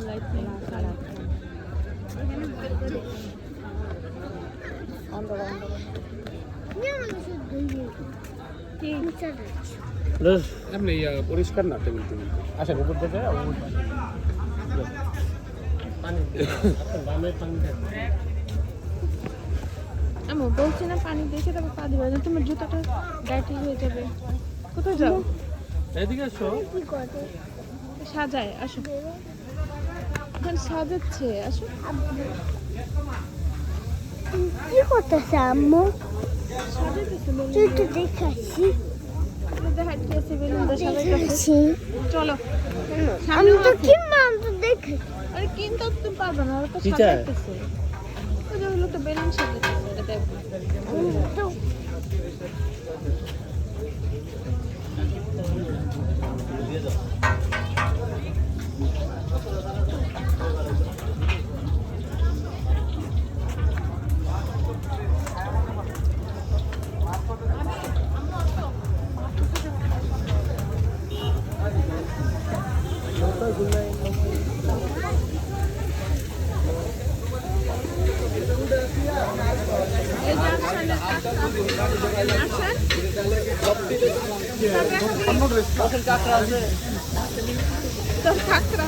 Light নেই খারাপ এমনি পরিষ্কার না টেবিল টেবিল আসেন উপর থেকে আমি বলছি না পানি দেখে তারপর পা দিবে তোমার জুতাটা ডার্টি হয়ে যাবে কোথায় যাও এদিকে আসো সাজায় আসো এখন সাজাচ্ছে আসো কি করতেছে আম্মু? সাজাইতেছে তুই তো দেখাচ্ছি হাঁটতেছে বেলুনটা সাজাইতেছে চলো আমি তো কিনবো, আমি তো দেখি। আরে কিনতে তুমি পারবে না ওরা তো কি চাই? সাজাইতেছে ওই যে হলো তো বেলুন সাজাইতেছে এটা দেখো তো এই যে আসলে তোর কাকরা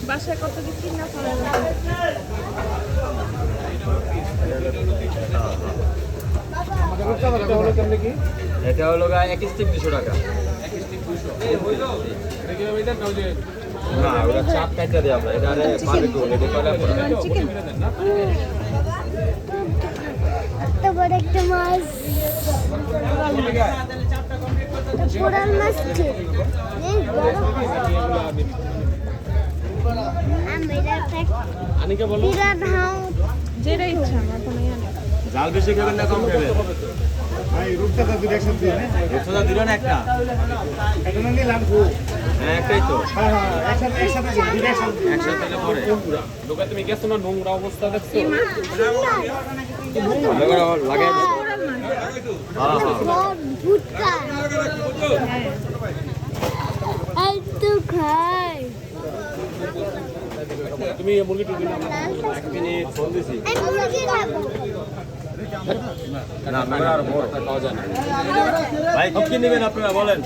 বাসায় কত কিছু কিনা ফেলা এটা হলো এক স্টিক 200 টাকা। না ওটা চাপ কাটতে দেয় আমরা এটা বারবিকিউ এটা কয়লা করা চিকেন এত বড় একটা মাছ, কোরাল মাছ কি? এই বড় আমি এটা আনিকে বলো বিরাট হাও যেটা ইচ্ছা আমার কোনো ইয়া নেই জাল বেশি খাবেন না কম খাবেন? ভাই রূপচাঁদা দুই একসাথে দিয়ে রূপচাঁদা দিলেন একটা? এটা না নিয়ে লাগবো। হ্যাঁ একটাই তো। হ্যাঁ হ্যাঁ একসাথে একসাথে দিন, দুইটা একসাথে দিন। একসাথে দিলে পরে লোকে তুমি গেছো না নোংরা অবস্থা দেখছো ভালো করে লাগাই দিন। হ্যাঁ হ্যাঁ বড় ভুটকা এই তো খাই। তুমি মুরগি টুকি না 1 মিনিট ফোন দিছি। আমি মুরগি খাবো। না মেরা আর মোর খাওয়া যায় না ভাই কত কি নেবেন আপনারা বলেন?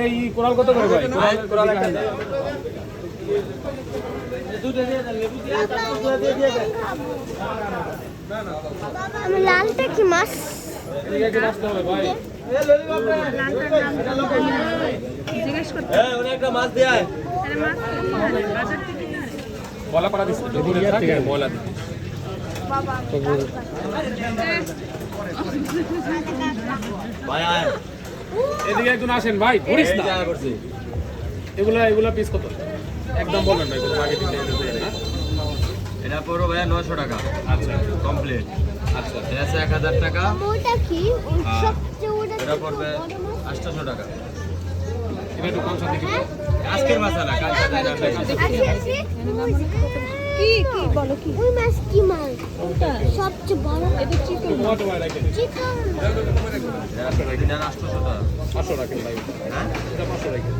এই কোরাল কত করে ভাই ভাই কোরাল একটা দেন। আমি লালটা কি মাছ? এদিকে একটু আসতে হবে ভাই জিজ্ঞেস করতে হ্যাঁ ওনে একটা মাছ দিয়ে আয়। আরে মাছ বাজার থেকে কিনে আনে। বলা পাড়া দিচ্ছে দুপুরে থাকে বলা ভাই আয়। এদিকে একজন আসেন ভাই ধরিস এই না যে আয় করছি। এগুলা পিস কত একদম বলেন না এগুলো আগে দিতে না এটা পুরো ভাই 900 টাকা আচ্ছা কমপ্লিট। আচ্ছা এটা আছে 1000 টাকা। ওটা কি? ওই হ্যাঁ। সবচেয়ে ওটা এটা পড়বে 800 টাকা। এটা একটু কম সাথে কিন্তু আজকের মাছ না কালকে দেয় না আসি। কি কি বলো কি ওই মাছ কি মাছ? কোনটা সবচেয়ে বড় এটা চিকেন টমেটো ভাই রাখেন চিকেন। এটা 800 টাকা। 500 রাখেন ভাই হ্যাঁ এটা 500 রাখেন